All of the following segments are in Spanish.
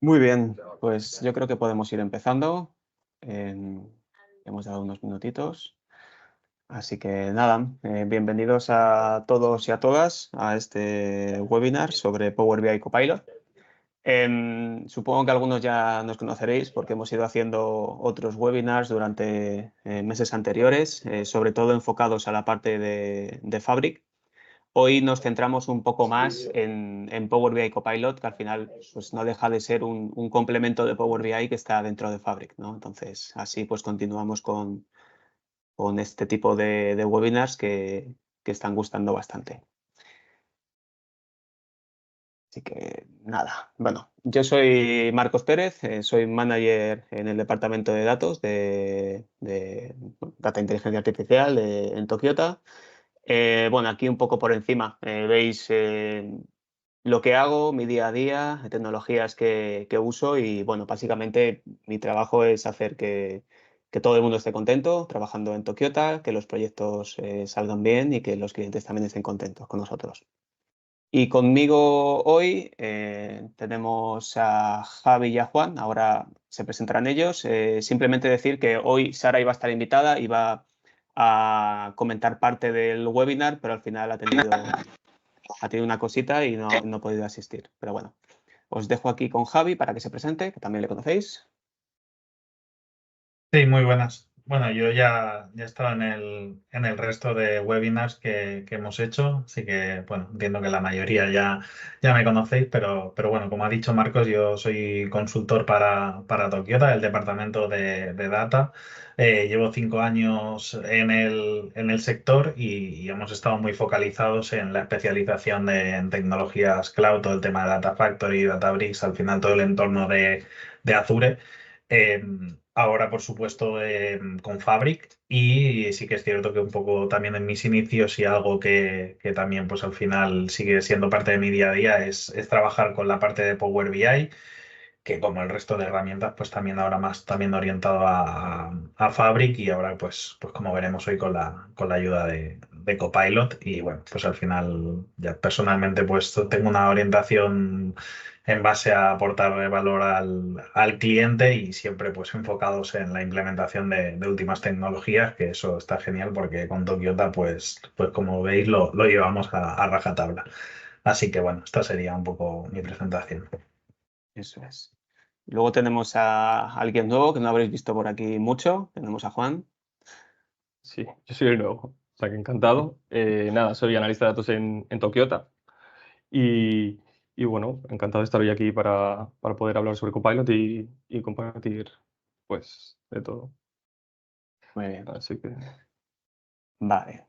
Muy bien, pues yo creo que podemos ir empezando. Hemos dado unos minutitos. Así que nada, bienvenidos a todos y a todas a este webinar sobre Power BI Copilot. Supongo que algunos ya nos conoceréis porque hemos ido haciendo otros webinars durante meses anteriores, sobre todo enfocados a la parte de Fabric. Hoy nos centramos un poco más en Power BI Copilot, que al final pues, no deja de ser un complemento de Power BI que está dentro de Fabric, ¿no? Entonces, así pues continuamos con este tipo de webinars que están gustando bastante. Así que nada, bueno, yo soy Marcos Pérez, soy manager en el departamento de datos de Data Inteligencia Artificial en Tokiota. Bueno, aquí un poco por encima veis lo que hago, mi día a día, tecnologías que uso y bueno, básicamente mi trabajo es hacer que todo el mundo esté contento trabajando en Tokiota, que los proyectos salgan bien y que los clientes también estén contentos con nosotros. Y conmigo hoy tenemos a Javi y a Juan, ahora se presentarán ellos. Simplemente decir que hoy Sara iba a estar invitada, iba a comentar parte del webinar, pero al final ha tenido una cosita y no ha podido asistir. Pero bueno, os dejo aquí con Javi para que se presente, que también le conocéis. Sí, muy buenas. Bueno, yo ya he estado en el resto de webinars que hemos hecho, así que, bueno, entiendo que la mayoría ya me conocéis, pero bueno, como ha dicho Marcos, yo soy consultor para Tokiota, el departamento de Data. Llevo 5 años en el sector y hemos estado muy focalizados en la especialización en tecnologías cloud, todo el tema de Data Factory, Databricks, al final todo el entorno de Azure. Ahora, por supuesto, con Fabric y sí que es cierto que un poco también en mis inicios y algo que también pues al final sigue siendo parte de mi día a día es trabajar con la parte de Power BI, que como el resto de herramientas pues también ahora más también orientado a Fabric y ahora pues como veremos hoy con la ayuda de Copilot y bueno, pues al final ya personalmente pues tengo una orientación en base a aportar valor al cliente y siempre pues enfocados en la implementación de últimas tecnologías, que eso está genial porque con Tokiota pues como veis lo llevamos a rajatabla. Así que bueno, esta sería un poco mi presentación. Eso es. Luego tenemos a alguien nuevo que no habréis visto por aquí mucho. Tenemos a Juan. Sí, yo soy el nuevo. O sea, que encantado. Nada, soy analista de datos en Tokiota y, y bueno, encantado de estar hoy aquí para poder hablar sobre Copilot y compartir, pues, de todo. Muy bien. Así que, Vale.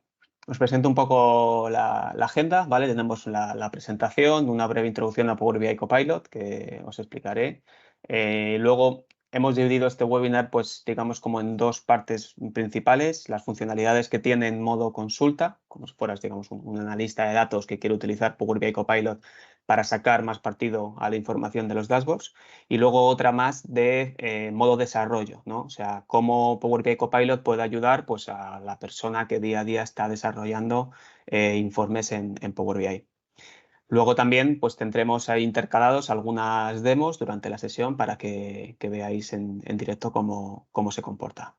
Os presento un poco la agenda, ¿vale? Tenemos la presentación, una breve introducción a Power BI Copilot que os explicaré. Luego hemos dividido este webinar, pues digamos como en dos partes principales, las funcionalidades que tiene en modo consulta, como si fueras, digamos, un analista de datos que quiere utilizar Power BI Copilot para sacar más partido a la información de los dashboards y luego otra más de modo desarrollo, ¿no? O sea, cómo Power BI Copilot puede ayudar pues, a la persona que día a día está desarrollando informes en Power BI. Luego también pues, tendremos ahí intercalados algunas demos durante la sesión para que veáis en directo cómo se comporta.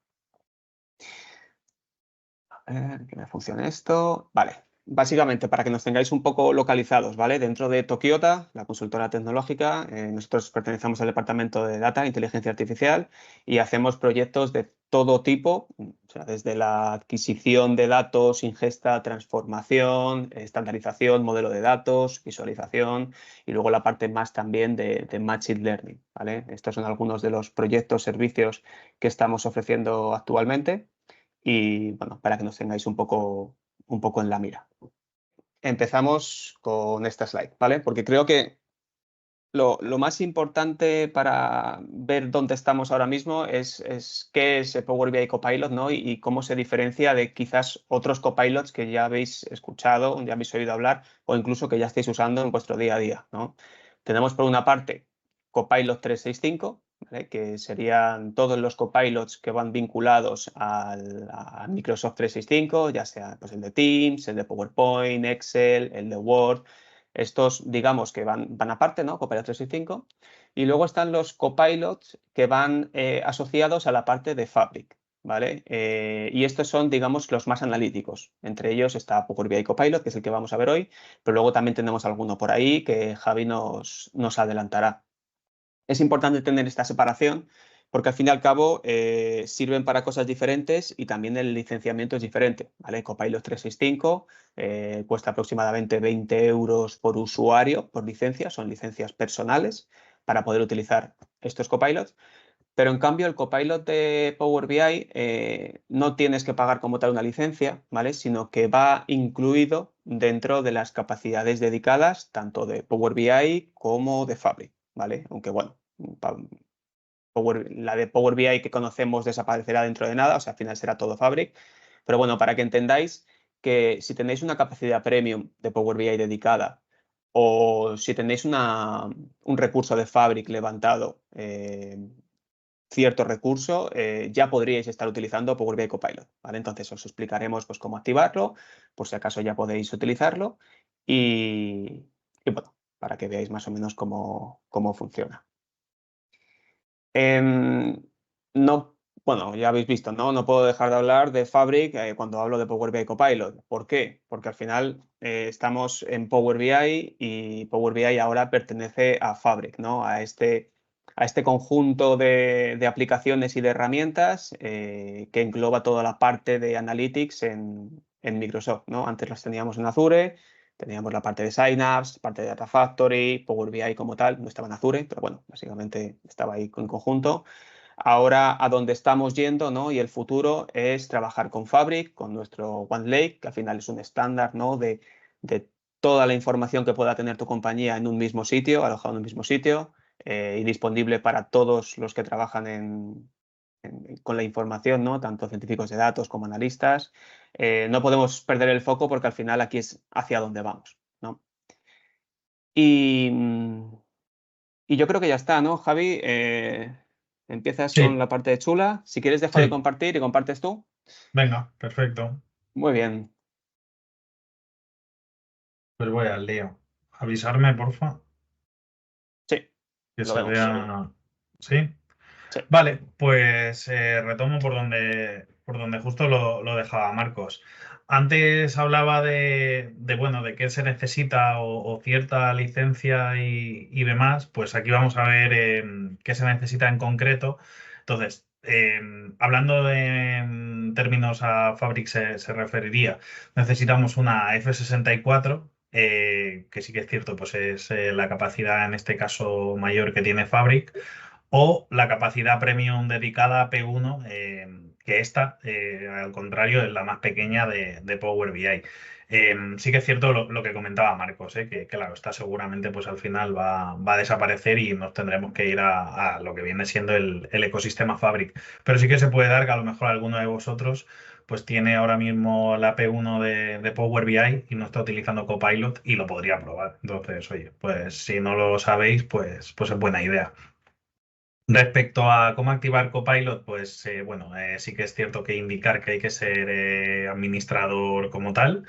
A ver, que me funcione esto. Vale. Básicamente, para que nos tengáis un poco localizados, ¿vale? Dentro de Tokiota, la consultora tecnológica, nosotros pertenecemos al departamento de Data, Inteligencia Artificial, y hacemos proyectos de todo tipo, o sea, desde la adquisición de datos, ingesta, transformación, estandarización, modelo de datos, visualización, y luego la parte más también de Machine Learning, ¿vale? Estos son algunos de los proyectos, servicios que estamos ofreciendo actualmente y bueno, para que nos tengáis un poco en la mira. Empezamos con esta slide, ¿vale? Porque creo que lo más importante para ver dónde estamos ahora mismo es qué es Power BI Copilot, ¿no? Y cómo se diferencia de quizás otros copilots que ya habéis escuchado, ya habéis oído hablar o incluso que ya estáis usando en vuestro día a día, ¿no? Tenemos por una parte Copilot 365, ¿vale? Que serían todos los copilots que van vinculados a Microsoft 365, ya sea pues, el de Teams, el de PowerPoint, Excel, el de Word, Estos, digamos, que van aparte, ¿no? Copilot 3 y 5. Y luego están los copilots que van asociados a la parte de Fabric, ¿vale? Y estos son, digamos, los más analíticos. Entre ellos está Power BI Copilot, que es el que vamos a ver hoy, pero luego también tenemos alguno por ahí que Javi nos adelantará. Es importante tener esta separación porque al fin y al cabo sirven para cosas diferentes y también el licenciamiento es diferente, ¿vale? Copilot 365 cuesta aproximadamente 20 euros por usuario por licencia, son licencias personales para poder utilizar estos copilots. Pero en cambio, el Copilot de Power BI no tienes que pagar como tal una licencia, ¿vale? Sino que va incluido dentro de las capacidades dedicadas tanto de Power BI como de Fabric, ¿vale? Aunque bueno, la de Power BI que conocemos desaparecerá dentro de nada, o sea, al final será todo Fabric. Pero bueno, para que entendáis que si tenéis una capacidad premium de Power BI dedicada o si tenéis un recurso de Fabric levantado, cierto recurso, ya podríais estar utilizando Power BI Copilot, ¿vale? Entonces os explicaremos pues, cómo activarlo, por si acaso ya podéis utilizarlo y bueno, para que veáis más o menos cómo funciona. No, bueno, ya habéis visto, ¿no? No puedo dejar de hablar de Fabric cuando hablo de Power BI Copilot. ¿Por qué? Porque al final estamos en Power BI y Power BI ahora pertenece a Fabric, ¿no? A este conjunto de aplicaciones y de herramientas que engloba toda la parte de Analytics en Microsoft, ¿no? Antes las teníamos en Azure, teníamos la parte de Synapse, parte de Data Factory, Power BI como tal, no estaba en Azure, pero bueno, básicamente estaba ahí en conjunto. Ahora a donde estamos yendo, ¿no? Y el futuro es trabajar con Fabric, con nuestro OneLake, que al final es un estándar, ¿no? de toda la información que pueda tener tu compañía en un mismo sitio, alojado en un mismo sitio y disponible para todos los que trabajan con la información, ¿no? Tanto científicos de datos como analistas. No podemos perder el foco porque al final aquí es hacia dónde vamos, ¿no? Y yo creo que ya está, ¿no, Javi? Empiezas con Sí, la parte de chula. Si quieres, dejo de sí, compartir y compartes tú. venga, perfecto. Muy bien. Pues voy al lío. Avisarme, porfa, Sí, que lo se vemos. vea. ¿Sí? Sí. Vale, pues retomo por donde justo lo dejaba Marcos. Antes hablaba bueno, de qué se necesita o cierta licencia y demás, pues aquí vamos a ver qué se necesita en concreto. Entonces, hablando en términos a Fabric se referiría, necesitamos una F64, que sí que es cierto, pues es la capacidad en este caso mayor que tiene Fabric o la capacidad premium dedicada a P1, que esta, al contrario, es la más pequeña de Power BI. Sí que es cierto lo que comentaba Marcos, que claro, esta seguramente pues al final va a desaparecer y nos tendremos que ir a lo que viene siendo el ecosistema Fabric. Pero sí que se puede dar que a lo mejor alguno de vosotros pues tiene ahora mismo la P1 de Power BI y no está utilizando Copilot y lo podría probar. Entonces, oye, pues si no lo sabéis, pues es buena idea. Respecto a cómo activar Copilot, pues bueno, sí que es cierto que indicar que hay que ser administrador como tal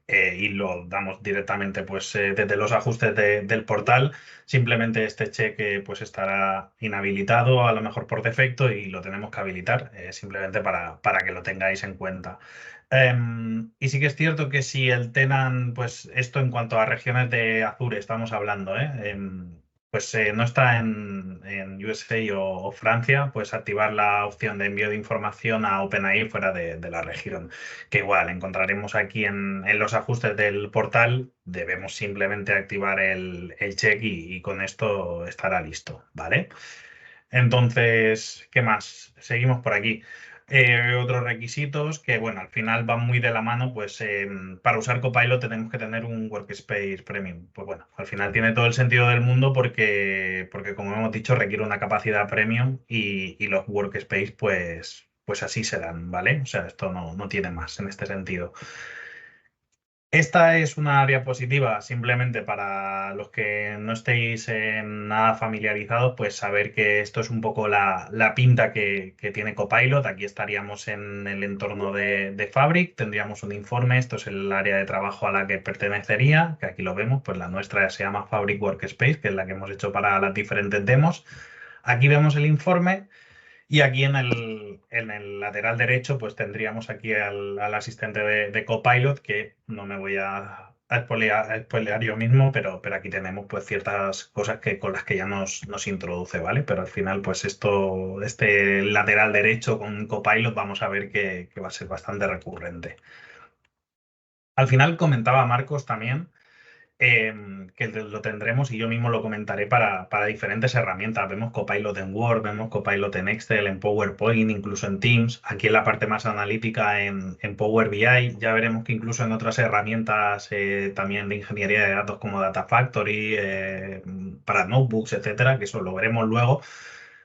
y lo damos directamente pues desde los ajustes del portal. Simplemente este cheque pues estará inhabilitado a lo mejor por defecto y lo tenemos que habilitar simplemente para que lo tengáis en cuenta. Y sí que es cierto que si el tenant, pues esto en cuanto a regiones de Azure estamos hablando, pues no está en USA o Francia, pues activar la opción de envío de información a OpenAI fuera de la región, que igual encontraremos aquí en los ajustes del portal, debemos simplemente activar el check y con esto estará listo, ¿vale? Entonces, ¿qué más? Seguimos por aquí. Otros requisitos que, bueno, al final van muy de la mano, pues para usar Copilot tenemos que tener un Workspace Premium. Pues bueno, al final tiene todo el sentido del mundo porque como hemos dicho, requiere una capacidad premium y los Workspace, pues así se dan, ¿vale? O sea, esto no tiene más en este sentido. Esta es una diapositiva simplemente para los que no estéis nada familiarizados, pues saber que esto es un poco la pinta que tiene Copilot. Aquí estaríamos en el entorno de Fabric, tendríamos un informe, esto es el área de trabajo a la que pertenecería, que aquí lo vemos, pues la nuestra se llama Fabric Workspace, que es la que hemos hecho para las diferentes demos. Aquí vemos el informe. Y aquí en el lateral derecho, pues tendríamos aquí al asistente de Copilot, que no me voy a spoilear yo mismo, pero aquí tenemos pues ciertas cosas con las que ya nos introduce, ¿vale? Pero al final, pues este lateral derecho con Copilot vamos a ver que va a ser bastante recurrente. Al final comentaba Marcos también que lo tendremos y yo mismo lo comentaré para diferentes herramientas. Vemos Copilot en Word, vemos Copilot en Excel, en PowerPoint, incluso en Teams. Aquí en la parte más analítica en Power BI. Ya veremos que incluso en otras herramientas también de ingeniería de datos como Data Factory, para notebooks, etcétera, que eso lo veremos luego.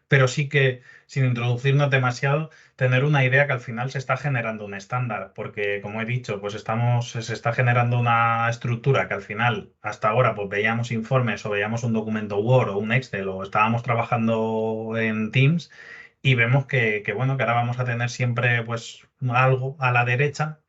Pero sí que, sin introducirnos demasiado, tener una idea que al final se está generando un estándar, porque como he dicho, pues se está generando una estructura que al final, hasta ahora, pues veíamos informes o veíamos un documento Word o un Excel o estábamos trabajando en Teams y vemos bueno, que ahora vamos a tener siempre pues algo a la derecha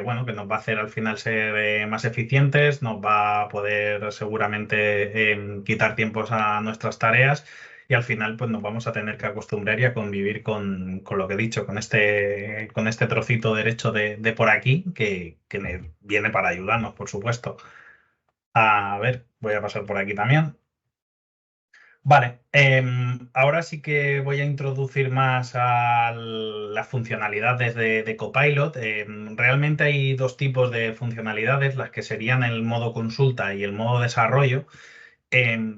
bueno, que nos va a hacer al final ser más eficientes, nos va a poder seguramente quitar tiempos a nuestras tareas y al final pues nos vamos a tener que acostumbrar y a convivir con lo que he dicho, con este trocito derecho de por aquí que viene para ayudarnos, por supuesto. A ver, voy a pasar por aquí también. Vale, ahora sí que voy a introducir más a las funcionalidades de Copilot. Realmente hay dos tipos de funcionalidades, las que serían el modo consulta y el modo desarrollo.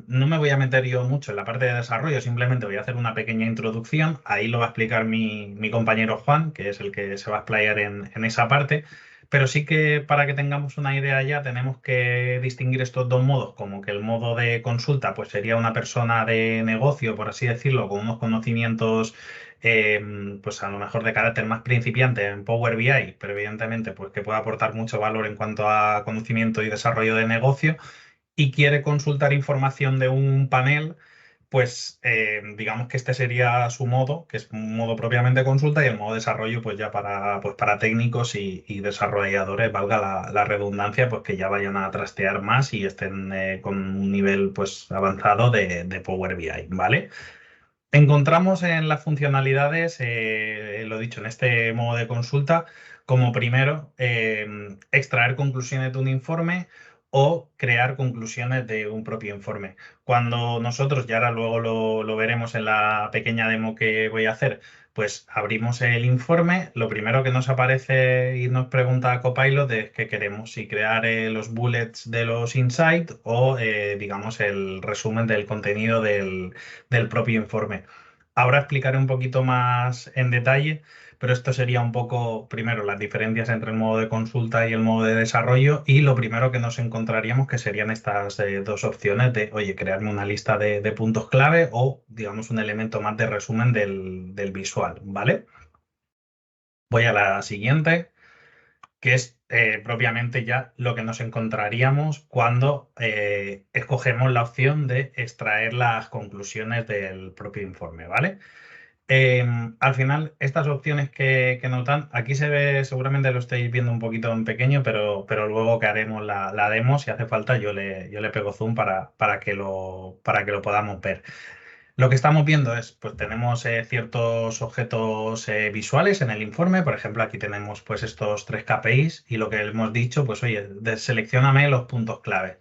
No me voy a meter yo mucho en la parte de desarrollo, simplemente voy a hacer una pequeña introducción. Ahí lo va a explicar mi compañero Juan, que es el que se va a explayar en esa parte. Pero sí que para que tengamos una idea ya tenemos que distinguir estos dos modos, como que el modo de consulta pues sería una persona de negocio, por así decirlo, con unos conocimientos pues a lo mejor de carácter más principiante en Power BI, pero evidentemente pues que puede aportar mucho valor en cuanto a conocimiento y desarrollo de negocio y quiere consultar información de un panel, pues digamos que este sería su modo, que es un modo propiamente consulta, y el modo desarrollo, pues ya para técnicos y desarrolladores, valga la redundancia, pues que ya vayan a trastear más y estén con un nivel pues avanzado de Power BI, ¿vale? Encontramos en las funcionalidades, lo dicho, en este modo de consulta, como primero, extraer conclusiones de un informe o crear conclusiones de un propio informe. Cuando nosotros, y ahora luego lo veremos en la pequeña demo que voy a hacer, pues abrimos el informe, lo primero que nos aparece y nos pregunta Copilot es qué queremos, si crear los bullets de los insights o, digamos, el resumen del contenido del propio informe. Ahora explicaré un poquito más en detalle, pero esto sería un poco, primero, las diferencias entre el modo de consulta y el modo de desarrollo y lo primero que nos encontraríamos que serían estas dos opciones de, oye, crearme una lista de puntos clave o, digamos, un elemento más de resumen del visual, ¿vale? Voy a la siguiente, que es propiamente ya lo que nos encontraríamos cuando escogemos la opción de extraer las conclusiones del propio informe, ¿vale? Al final, estas opciones que nos dan, aquí se ve, seguramente lo estáis viendo un poquito en pequeño, pero luego que haremos la demo, si hace falta, yo le pego zoom para que lo podamos ver. Lo que estamos viendo es, pues tenemos ciertos objetos visuales en el informe, por ejemplo, aquí tenemos pues estos tres KPIs y lo que hemos dicho, pues oye, seleccióname los puntos clave.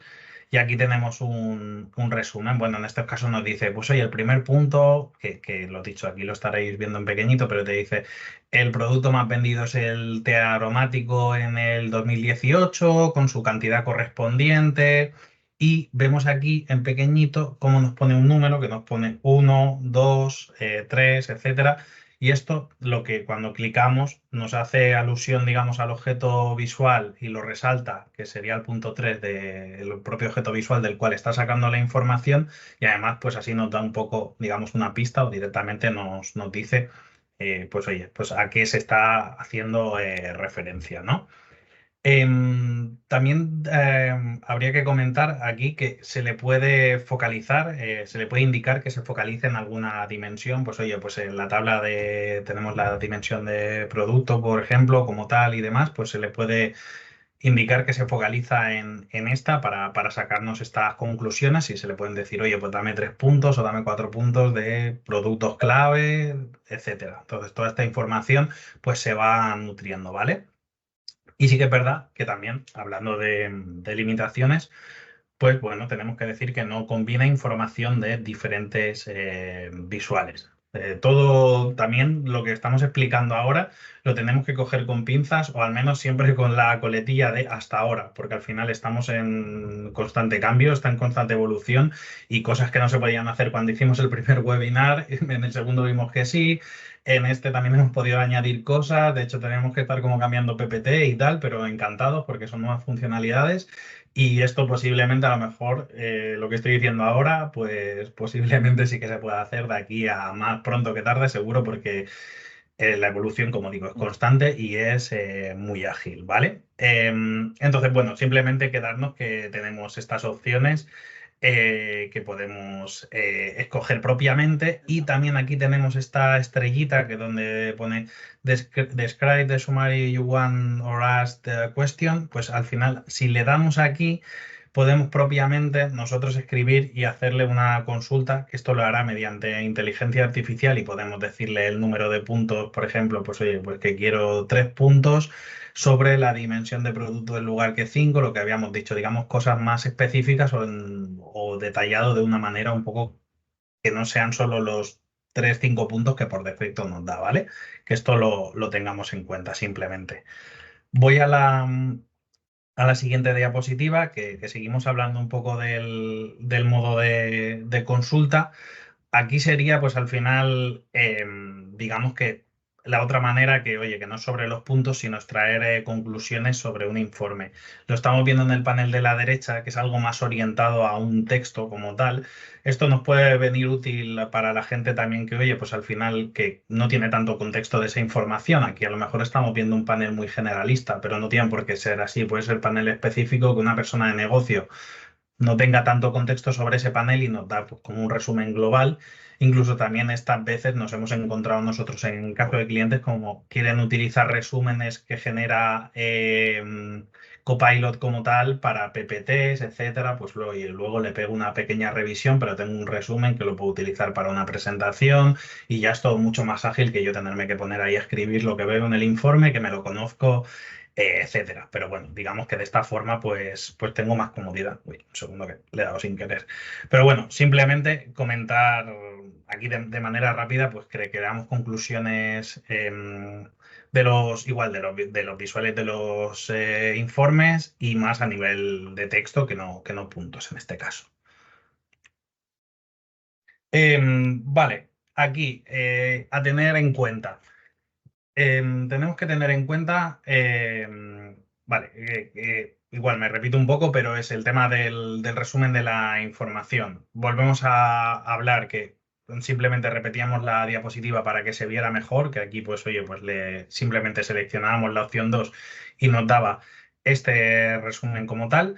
Y aquí tenemos un resumen. Bueno, en este caso nos dice, pues oye, el primer punto, que lo he dicho, aquí lo estaréis viendo en pequeñito, pero te dice, el producto más vendido es el té aromático en el 2018, con su cantidad correspondiente. Y vemos aquí en pequeñito cómo nos pone un número que nos pone 1, 2, 3, etcétera. Y esto lo que cuando clicamos nos hace alusión, digamos, al objeto visual y lo resalta, que sería el punto 3 del propio objeto visual del cual está sacando la información. Y además, pues así nos da un poco, digamos, una pista o directamente nos dice, pues oye, pues a qué se está haciendo referencia, ¿no? También habría que comentar aquí que se le puede focalizar, se le puede indicar que se focalice en alguna dimensión. Pues oye, pues en la tabla tenemos la dimensión de producto, por ejemplo, como tal y demás, pues se le puede indicar que se focaliza en esta para sacarnos estas conclusiones y se le pueden decir, oye, pues dame 3 puntos o dame 4 puntos de productos clave, etcétera. Entonces, toda esta información pues se va nutriendo, ¿vale? Y sí que es verdad que también, hablando de limitaciones, pues bueno, tenemos que decir que no combina información de diferentes visuales. Todo también lo que estamos explicando ahora lo tenemos que coger con pinzas o al menos siempre con la coletilla de hasta ahora, porque al final estamos en constante cambio, está en constante evolución y cosas que no se podían hacer cuando hicimos el primer webinar, en el segundo vimos que sí, en este también hemos podido añadir cosas, de hecho tenemos que estar como cambiando PPT y tal, pero encantados porque son nuevas funcionalidades. Y esto posiblemente, a lo mejor, lo que estoy diciendo ahora, pues posiblemente sí que se pueda hacer de aquí a más pronto que tarde, seguro, porque la evolución, como digo, es constante y es muy ágil, ¿vale? Entonces, bueno, simplemente quedarnos que tenemos estas opciones que podemos escoger propiamente y también aquí tenemos esta estrellita que donde pone Describe the summary you want or ask the question, pues al final si le damos aquí podemos propiamente nosotros escribir y hacerle una consulta, que esto lo hará mediante inteligencia artificial y podemos decirle el número de puntos, por ejemplo, pues oye, pues que quiero 3 puntos sobre la dimensión de producto del lugar que 5, lo que habíamos dicho, digamos, cosas más específicas o detallado de una manera un poco que no sean solo los 3, 5 puntos que por defecto nos da, ¿vale? Que esto lo tengamos en cuenta simplemente. Voy a la siguiente diapositiva, que seguimos hablando un poco del modo de consulta. Aquí sería, pues al final, digamos que la otra manera que, oye, que no es sobre los puntos, sino extraer conclusiones sobre un informe. Lo estamos viendo en el panel de la derecha, que es algo más orientado a un texto como tal. Esto nos puede venir útil para la gente también que, oye, pues al final que no tiene tanto contexto de esa información. Aquí a lo mejor estamos viendo un panel muy generalista, pero no tiene por qué ser así. Puede ser panel específico que una persona de negocio no tenga tanto contexto sobre ese panel y nos da pues, como un resumen global. Incluso también estas veces nos hemos encontrado nosotros en caso de clientes como quieren utilizar resúmenes que genera Copilot como tal para PPTs, etcétera, pues luego le pego una pequeña revisión, pero tengo un resumen que lo puedo utilizar para una presentación y ya es todo mucho más ágil que yo tenerme que poner ahí a escribir lo que veo en el informe, que me lo conozco, etcétera. Pero bueno, digamos que de esta forma pues tengo más comodidad. Uy, un segundo que le he dado sin querer. Pero bueno, simplemente comentar aquí de manera rápida, pues que creamos conclusiones igual de los visuales de los informes y más a nivel de texto que no puntos en este caso. Vale, aquí a tener en cuenta. Tenemos que tener en cuenta, vale, igual me repito un poco, pero es el tema del resumen de la información. Volvemos a hablar que simplemente repetíamos la diapositiva para que se viera mejor, que aquí pues oye, pues simplemente seleccionábamos la opción 2 y nos daba este resumen como tal.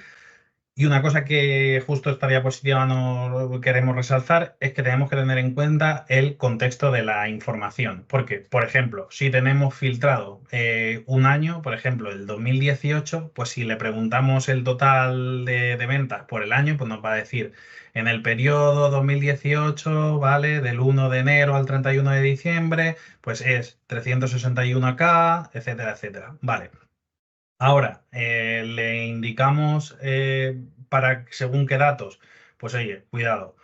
Y una cosa que justo esta diapositiva no queremos resaltar es que tenemos que tener en cuenta el contexto de la información. Porque, por ejemplo, si tenemos filtrado un año, por ejemplo, el 2018, pues si le preguntamos el total de ventas por el año, pues nos va a decir en el periodo 2018, ¿vale? Del 1 de enero al 31 de diciembre, pues es 361K, etcétera, etcétera. Vale. Ahora, le indicamos para según qué datos, pues oye, cuidado,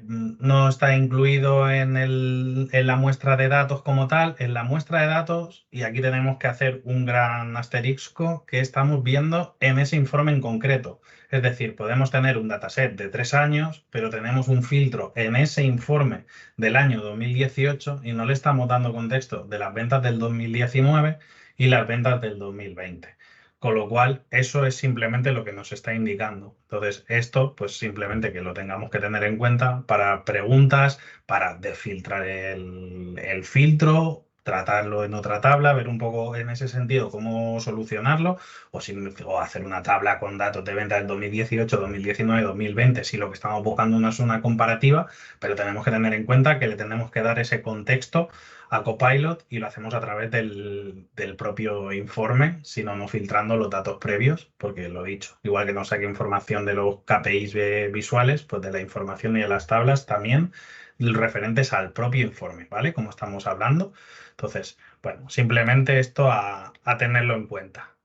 no está incluido en la muestra de datos como tal, en la muestra de datos, y aquí tenemos que hacer un gran asterisco que estamos viendo en ese informe en concreto. Es decir, podemos tener un dataset de 3 años, pero tenemos un filtro en ese informe del año 2018 y no le estamos dando contexto de las ventas del 2019 y las ventas del 2020. Con lo cual, eso es simplemente lo que nos está indicando. Entonces, esto, pues simplemente que lo tengamos que tener en cuenta para preguntas, para desfiltrar el filtro, tratarlo en otra tabla, ver un poco en ese sentido cómo solucionarlo, o hacer una tabla con datos de venta del 2018, 2019, 2020, si lo que estamos buscando no es una comparativa, pero tenemos que tener en cuenta que le tenemos que dar ese contexto a Copilot y lo hacemos a través del propio informe, sino no filtrando los datos previos, porque lo he dicho, igual que nos saque información de los KPIs visuales, pues de la información y de las tablas también referentes al propio informe, ¿vale? Como estamos hablando. Entonces, bueno, simplemente esto a tenerlo en cuenta.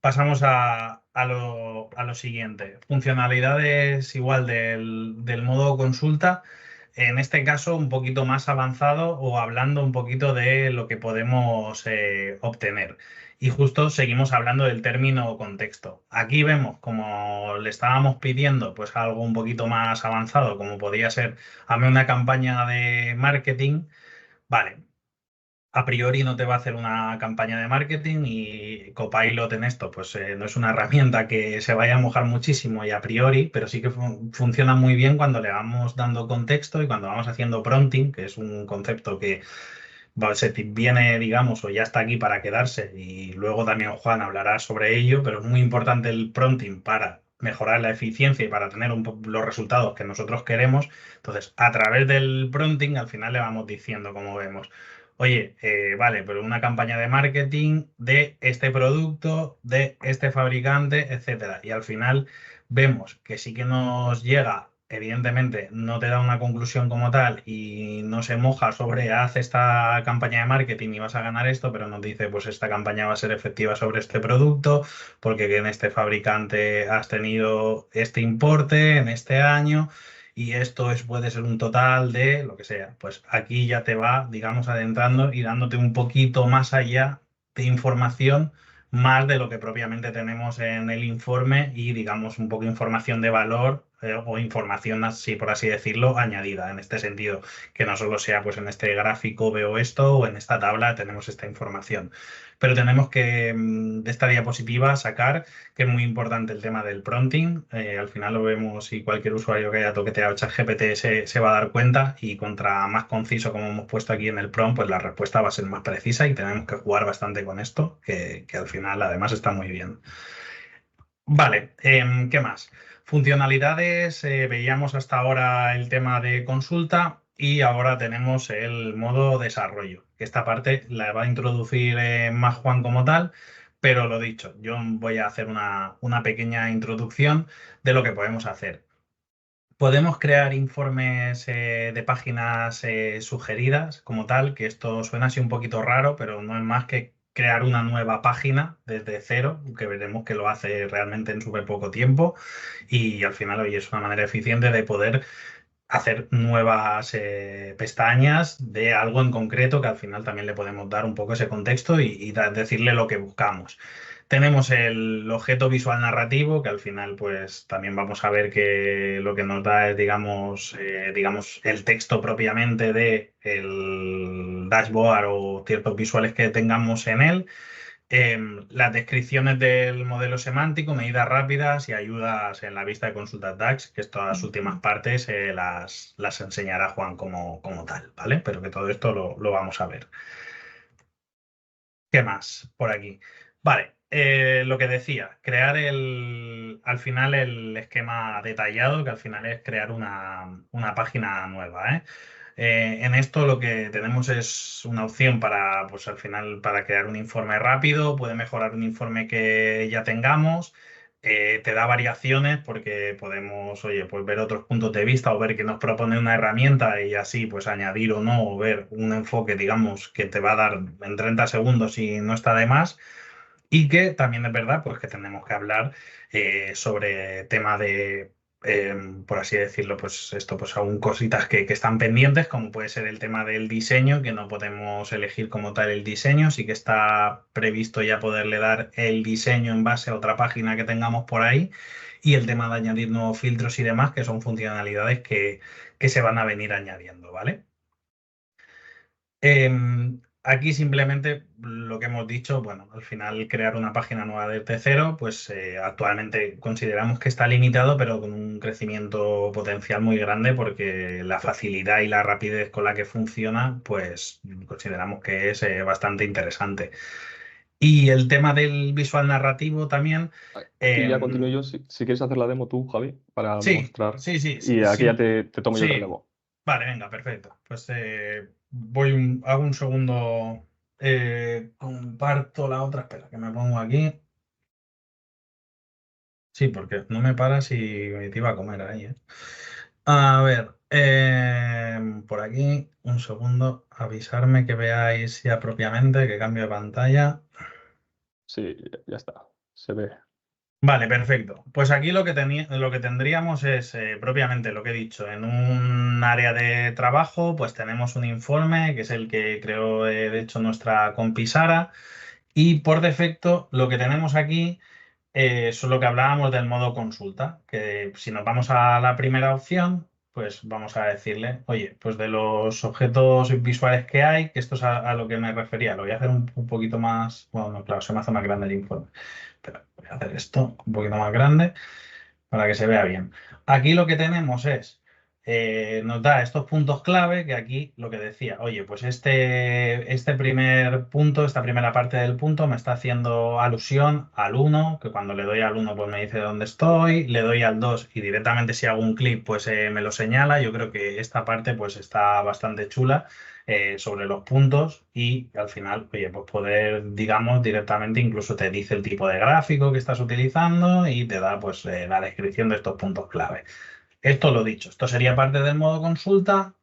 Pasamos a lo siguiente. Funcionalidades igual del modo consulta, en este caso un poquito más avanzado o hablando un poquito de lo que podemos obtener. Y justo seguimos hablando del término contexto. Aquí vemos, como le estábamos pidiendo, pues algo un poquito más avanzado, como podría ser, hazme una campaña de marketing. Vale, a priori no te va a hacer una campaña de marketing y Copilot en esto, pues no es una herramienta que se vaya a mojar muchísimo y a priori, pero sí que funciona muy bien cuando le vamos dando contexto y cuando vamos haciendo prompting, que es un concepto que viene, digamos, o ya está aquí para quedarse y luego también Juan hablará sobre ello, pero es muy importante el prompting para mejorar la eficiencia y para tener los resultados que nosotros queremos. Entonces, a través del prompting, al final le vamos diciendo, como vemos, oye, vale, pero una campaña de marketing de este producto, de este fabricante, etcétera. Y al final vemos que sí que nos llega, evidentemente no te da una conclusión como tal y no se moja sobre haz esta campaña de marketing y vas a ganar esto, pero nos dice pues esta campaña va a ser efectiva sobre este producto porque en este fabricante has tenido este importe en este año y esto puede ser un total de lo que sea. Pues aquí ya te va, digamos, adentrando y dándote un poquito más allá de información, más de lo que propiamente tenemos en el informe y, digamos, un poco información de valor o información, así por así decirlo, añadida en este sentido, que no solo sea, pues en este gráfico veo esto o en esta tabla tenemos esta información. Pero tenemos que de esta diapositiva sacar que es muy importante el tema del prompting. Al final lo vemos y cualquier usuario que haya toqueteado ChatGPT se va a dar cuenta y contra más conciso como hemos puesto aquí en el prompt, pues la respuesta va a ser más precisa y tenemos que jugar bastante con esto, que al final además está muy bien. Vale, ¿qué más? Funcionalidades, veíamos hasta ahora el tema de consulta y ahora tenemos el modo desarrollo, que esta parte la va a introducir más Juan como tal, pero lo dicho, yo voy a hacer una pequeña introducción de lo que podemos hacer. Podemos crear informes de páginas sugeridas como tal, que esto suena así un poquito raro, pero no es más que crear una nueva página desde cero, que veremos que lo hace realmente en súper poco tiempo y al final hoy es una manera eficiente de poder hacer nuevas pestañas de algo en concreto que al final también le podemos dar un poco ese contexto y decirle lo que buscamos. Tenemos el objeto visual narrativo, que al final pues también vamos a ver que lo que nos da es, digamos, el texto propiamente de el dashboard o ciertos visuales que tengamos en él. Las descripciones del modelo semántico, medidas rápidas y ayudas en la vista de consultas DAX, que estas últimas partes las enseñará Juan como tal, ¿vale? Pero que todo esto lo vamos a ver. ¿Qué más por aquí? Vale, lo que decía, crear al final el esquema detallado, que al final es crear una página nueva, ¿eh? En esto lo que tenemos es una opción para, pues al final, para crear un informe rápido, puede mejorar un informe que ya tengamos, te da variaciones porque podemos, oye, pues ver otros puntos de vista o ver que nos propone una herramienta y así, pues añadir o no, o ver un enfoque, digamos, que te va a dar en 30 segundos y no está de más. Y que también es verdad, pues que tenemos que hablar sobre tema de, por así decirlo, pues esto, pues aún cositas que están pendientes, como puede ser el tema del diseño, que no podemos elegir como tal el diseño, sí que está previsto ya poderle dar el diseño en base a otra página que tengamos por ahí, y el tema de añadir nuevos filtros y demás, que son funcionalidades que se van a venir añadiendo, ¿vale? aquí simplemente lo que hemos dicho, bueno, al final crear una página nueva desde cero, pues actualmente consideramos que está limitado, pero con un crecimiento potencial muy grande porque la facilidad y la rapidez con la que funciona, pues consideramos que es bastante interesante. Y el tema del visual narrativo también. Aquí ya continúo em, yo, si quieres hacer la demo tú, Javi, para sí, mostrar. sí, sí, Y aquí ya te tomo yo el sí. relevo. Vale, venga, perfecto. Pues hago un segundo, comparto la otra, espera, que me pongo aquí. Sí, porque no me para si me iba a comer ahí, ¿eh? A ver, por aquí, un segundo, avisarme que veáis ya propiamente, que cambio de pantalla. Sí, ya está. Se ve. Vale, perfecto. Pues aquí lo que tendríamos es propiamente lo que he dicho. En un área de trabajo, pues tenemos un informe, que es el que creó, de hecho, nuestra compi Sara. Y por defecto, lo que tenemos aquí es lo que hablábamos del modo consulta, que si nos vamos a la primera opción, pues vamos a decirle, oye, pues de los objetos visuales que hay, que esto es a lo que me refería, lo voy a hacer un poquito más, bueno, no, claro, se me hace más grande el informe. Pero voy a hacer esto un poquito más grande para que se vea bien. Aquí lo que tenemos es, nos da estos puntos clave, que aquí lo que decía, oye, pues este primer punto, esta primera parte del punto me está haciendo alusión al 1, que cuando le doy al 1 pues me dice dónde estoy, le doy al 2 y directamente si hago un clic pues me lo señala. Yo creo que esta parte pues está bastante chula. Sobre los puntos y al final, oye, pues poder, digamos, directamente incluso te dice el tipo de gráfico que estás utilizando y te da pues la descripción de estos puntos clave. Esto lo dicho, esto sería parte del modo consulta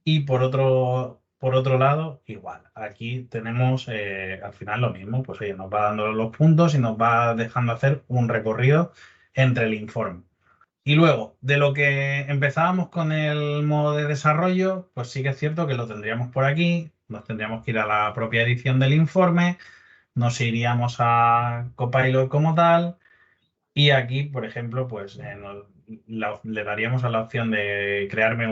y por otro lado, igual, aquí tenemos al final lo mismo, pues oye, nos va dando los puntos y nos va dejando hacer un recorrido entre el informe. Y luego, de lo que empezábamos con el modo de desarrollo, pues sí que es cierto que lo tendríamos por aquí, nos tendríamos que ir a la propia edición del informe, nos iríamos a Copilot como tal, y aquí, por ejemplo, pues le daríamos a la opción de crearme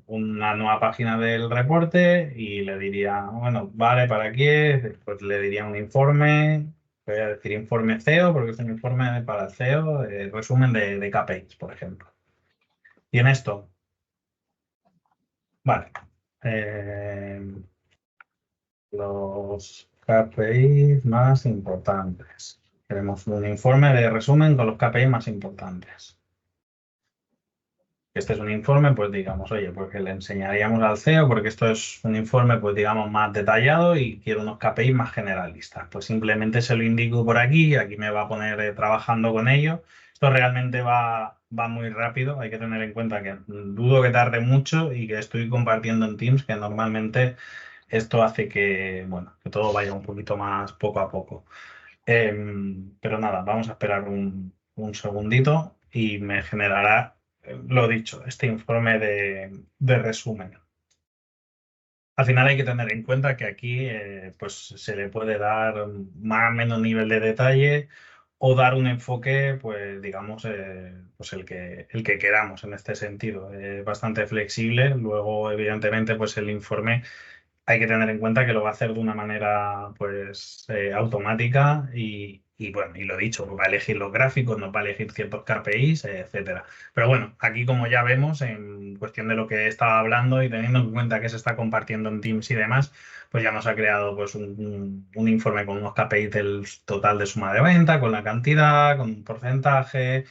una nueva página del reporte y le diría, bueno, vale, ¿para qué? Pues le diría un informe, voy a decir informe CEO, porque es un informe para el CEO, resumen de KPIs, por ejemplo. Y en esto, vale, eh, los KPIs más importantes. Queremos un informe de resumen con los KPIs más importantes. Este es un informe, pues digamos, oye, porque le enseñaríamos al CEO, porque esto es un informe, pues digamos, más detallado y quiero unos KPIs más generalistas. Pues simplemente se lo indico por aquí, aquí me va a poner trabajando con ello. Esto realmente va muy rápido, hay que tener en cuenta que dudo que tarde mucho y que estoy compartiendo en Teams, que normalmente esto hace que, bueno, que todo vaya un poquito más poco a poco. Pero nada, vamos a esperar un segundito y me generará, lo dicho, este informe de resumen. Al final hay que tener en cuenta que aquí pues se le puede dar más o menos nivel de detalle o dar un enfoque, pues digamos, pues el que queramos en este sentido. Es bastante flexible. Luego, evidentemente, pues el informe hay que tener en cuenta que lo va a hacer de una manera pues automática y bueno, y lo dicho, va a elegir los gráficos, nos va a elegir ciertos KPIs, etcétera. Pero bueno, aquí como ya vemos, en cuestión de lo que estaba hablando y teniendo en cuenta que se está compartiendo en Teams y demás, pues ya nos ha creado pues un informe con unos KPIs del total de suma de venta, con la cantidad, con un porcentaje.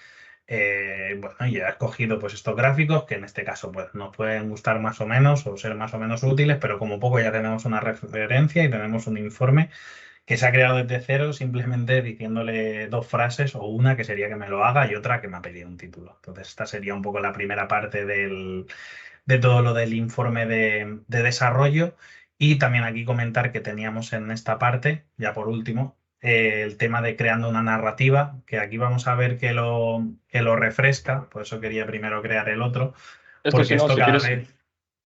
Bueno, y he escogido pues estos gráficos que en este caso pues nos pueden gustar más o menos o ser más o menos útiles, pero como poco ya tenemos una referencia y tenemos un informe que se ha creado desde cero simplemente diciéndole dos frases o una que sería que me lo haga y otra que me ha pedido un título. Entonces esta sería un poco la primera parte de todo lo del informe de desarrollo y también aquí comentar que teníamos en esta parte, ya por último, el tema de creando una narrativa, que aquí vamos a ver que lo refresca, por eso quería primero crear el otro, Esto, porque si no, esto si cada quieres, vez...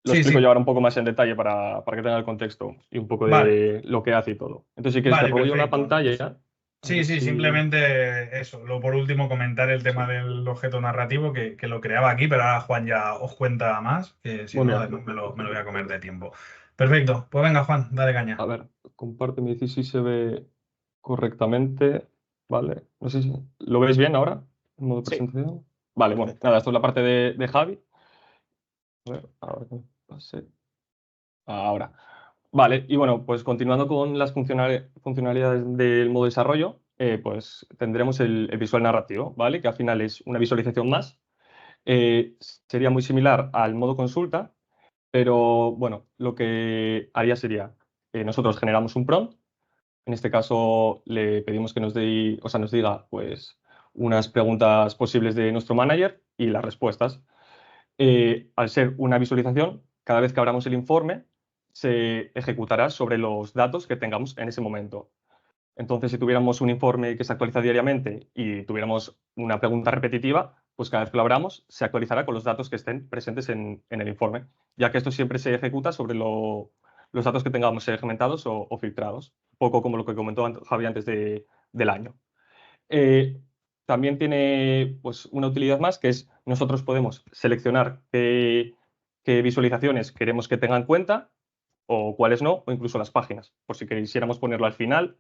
lo Sí, explico yo sí, ahora un poco más en detalle para que tenga el contexto y un poco vale, de lo que hace y todo. Entonces, si quieres, te vale, robo yo la perfecto. pantalla ya. A Sí, ver sí, si. simplemente eso. Lo por último comentar el tema Sí. del objeto narrativo que lo creaba aquí, pero ahora Juan ya os cuenta más, que si Bueno, no, mira, después me lo voy a comer de tiempo. Perfecto, pues venga Juan, dale caña. A ver, compárteme y si se ve correctamente. Vale, no sé si lo veis bien ahora, en modo Sí, presentación. Vale, bueno, perfecto. nada, esto es la parte de Javi. A ver, ahora que me pase. Ahora. Vale, y bueno, pues continuando con las funcionalidades del modo desarrollo, pues tendremos el visual narrativo, ¿vale? Que al final es una visualización más. Eh, Sería muy similar al modo consulta, pero bueno, lo que haría sería, nosotros generamos un prompt. En este caso le pedimos que o sea, nos diga pues unas preguntas posibles de nuestro manager y las respuestas. Al ser una visualización, cada vez que abramos el informe, se ejecutará sobre los datos que tengamos en ese momento. Entonces, si tuviéramos un informe que se actualiza diariamente y tuviéramos una pregunta repetitiva, pues cada vez que lo abramos, se actualizará con los datos que estén presentes en el informe, ya que esto siempre se ejecuta sobre los datos que tengamos segmentados o filtrados, un poco como lo que comentó Javi antes del año. Eh, También tiene pues, una utilidad más, que es nosotros podemos seleccionar qué visualizaciones queremos que tengan en cuenta o cuáles no, o incluso las páginas, por si quisiéramos ponerlo al final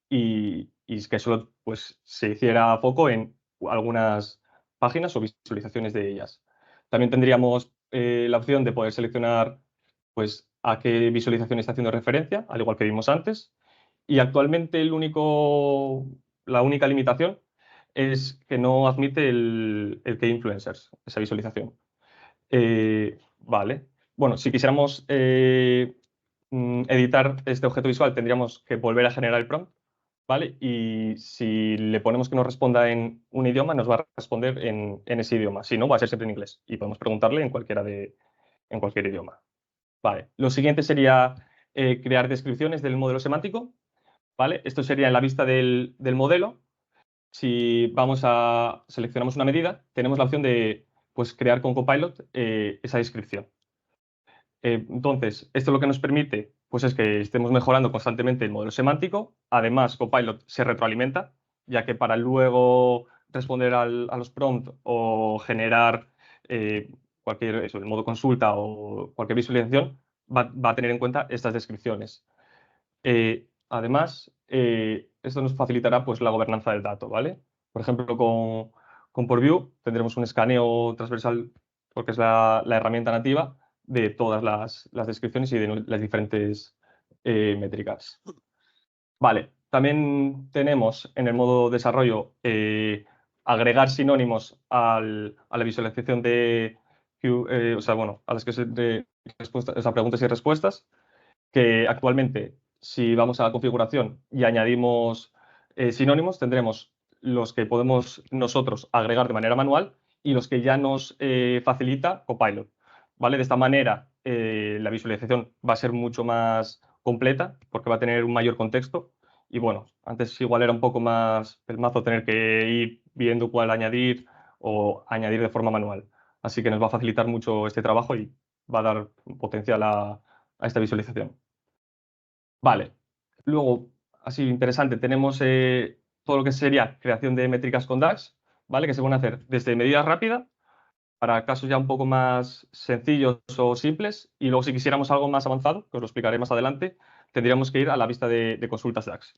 y es que solo pues, se hiciera foco en algunas páginas o visualizaciones de ellas. También tendríamos la opción de poder seleccionar pues, a qué visualización está haciendo referencia, al igual que vimos antes. Y actualmente la única limitación es que no admite el key influencers, esa visualización. Vale. Bueno, si quisiéramos editar este objeto visual, tendríamos que volver a generar el prompt, ¿vale? Y si le ponemos que nos responda en un idioma, nos va a responder en ese idioma. Si no, va a ser siempre en inglés. Y podemos preguntarle en cualquier idioma. Vale. Lo siguiente sería crear descripciones del modelo semántico, ¿vale? Esto sería en la vista del modelo. Si seleccionamos una medida, tenemos la opción de pues, crear con Copilot esa descripción. Entonces, esto lo que nos permite pues, es que estemos mejorando constantemente el modelo semántico. Además, Copilot se retroalimenta, ya que para luego responder a los prompts o generar el modo consulta o cualquier visualización, va a tener en cuenta estas descripciones. Además, esto nos facilitará pues, la gobernanza del dato, ¿vale? Por ejemplo, con PourView tendremos un escaneo transversal, porque es la herramienta nativa de todas las descripciones y de las diferentes métricas. Vale, también tenemos en el modo desarrollo agregar sinónimos a la visualización o sea, bueno, a las que preguntas y respuestas, que actualmente, si vamos a la configuración y añadimos sinónimos, tendremos los que podemos nosotros agregar de manera manual y los que ya nos facilita Copilot. ¿Vale? De esta manera, la visualización va a ser mucho más completa porque va a tener un mayor contexto. Y bueno, antes igual era un poco más pelmazo tener que ir viendo cuál añadir o añadir de forma manual. Así que nos va a facilitar mucho este trabajo y va a dar potencial a esta visualización. Vale. Luego, así interesante, tenemos todo lo que sería creación de métricas con DAX, ¿vale? Que se van a hacer desde medidas rápidas para casos ya un poco más sencillos o simples. Y luego, si quisiéramos algo más avanzado, que os lo explicaré más adelante, tendríamos que ir a la vista de consultas DAX,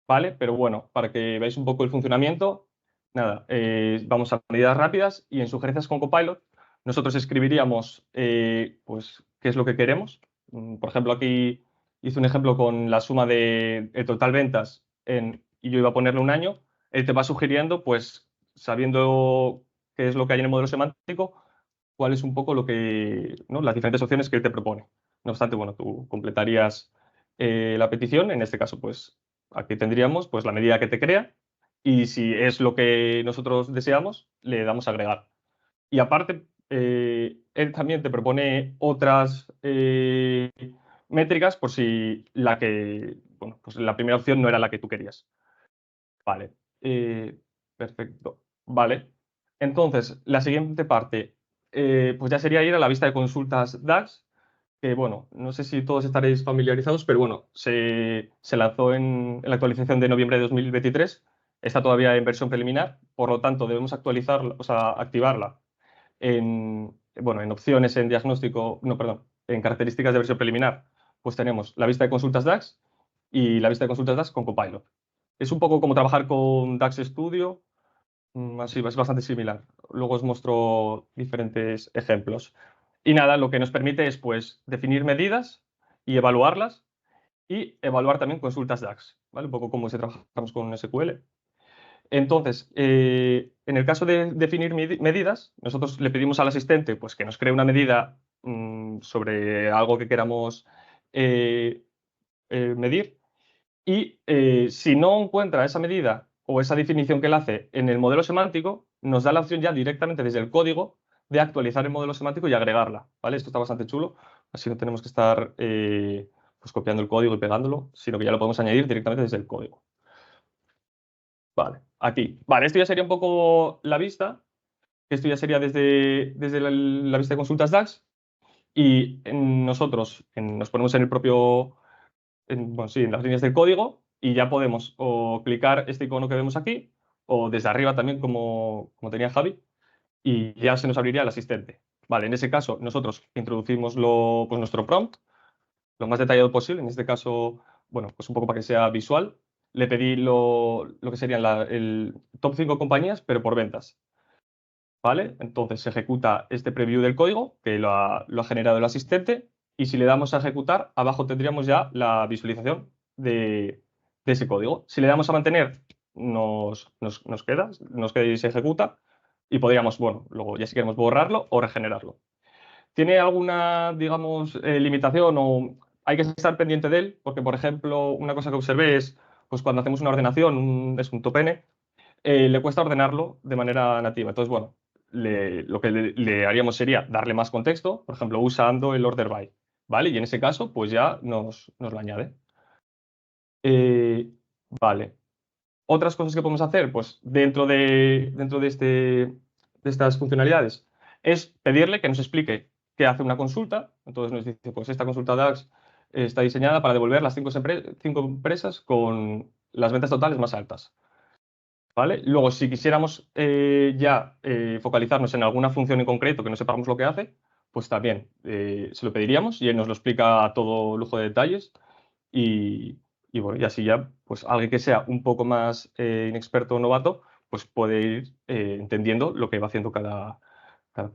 ¿vale? Pero bueno, para que veáis un poco el funcionamiento, nada, vamos a medidas rápidas y en sugerencias con Copilot nosotros escribiríamos pues qué es lo que queremos. Por ejemplo, aquí hice un ejemplo con la suma de el total ventas y yo iba a ponerle un año. Él te va sugiriendo, pues sabiendo qué es lo que hay en el modelo semántico, cuál es un poco ¿no? las diferentes opciones que él te propone. No obstante, bueno, tú completarías la petición, en este caso, pues aquí tendríamos pues, la medida que te crea y si es lo que nosotros deseamos, le damos a agregar. Y aparte, él también te propone otras métricas por si bueno, pues la primera opción no era la que tú querías. Vale, perfecto. Vale. Entonces, la siguiente parte, pues ya sería ir a la vista de consultas DAX, que bueno, no sé si todos estaréis familiarizados, pero bueno, se lanzó en la actualización de noviembre de 2023, está todavía en versión preliminar, por lo tanto debemos actualizarla, o sea, activarla bueno, en opciones, en diagnóstico, no, perdón, en características de versión preliminar pues tenemos la vista de consultas DAX y la vista de consultas DAX con Copilot. Es un poco como trabajar con DAX Studio, así es bastante similar. Luego os muestro diferentes ejemplos. Y nada, lo que nos permite es pues definir medidas y evaluarlas y evaluar también consultas DAX, ¿vale? Un poco como si trabajamos con SQL. Entonces, en el caso de definir medidas, nosotros le pedimos al asistente pues, que nos cree una medida sobre algo que queramos medir y si no encuentra esa medida o esa definición que él hace en el modelo semántico, nos da la opción ya directamente desde el código de actualizar el modelo semántico y agregarla, ¿vale? Esto está bastante chulo, así no tenemos que estar pues copiando el código y pegándolo, sino que ya lo podemos añadir directamente desde el código. Vale, aquí. Vale, esto ya sería un poco la vista. Esto ya sería desde la vista de consultas DAX. Y nosotros nos ponemos en el propio, bueno, sí, en las líneas del código y ya podemos o clicar este icono que vemos aquí o desde arriba también como tenía Javi y ya se nos abriría el asistente. Vale, en ese caso nosotros introducimos pues nuestro prompt lo más detallado posible. En este caso, bueno, pues un poco para que sea visual. Le pedí lo que serían el top 5 compañías, pero por ventas. ¿Vale? Entonces se ejecuta este preview del código que lo ha generado el asistente y si le damos a ejecutar, abajo tendríamos ya la visualización de ese código. Si le damos a mantener, nos queda y se ejecuta y podríamos, bueno, luego ya si queremos borrarlo o regenerarlo. ¿Tiene alguna, digamos, limitación o hay que estar pendiente de él? Porque, por ejemplo, una cosa que observé es, pues cuando hacemos una ordenación, es un top n, le cuesta ordenarlo de manera nativa. Entonces, bueno, lo que le haríamos sería darle más contexto, por ejemplo, usando el order by, ¿vale? Y en ese caso, pues ya nos lo añade. Vale. Otras cosas que podemos hacer, pues dentro de estas funcionalidades, es pedirle que nos explique qué hace una consulta. Entonces nos dice, pues esta consulta DAX está diseñada para devolver las 5 empresas con las ventas totales más altas. ¿Vale? Luego, si quisiéramos ya focalizarnos en alguna función en concreto que no sepamos lo que hace, pues también se lo pediríamos y él nos lo explica a todo lujo de detalles. Y bueno, y así ya, pues alguien que sea un poco más inexperto o novato, pues puede ir entendiendo lo que va haciendo cada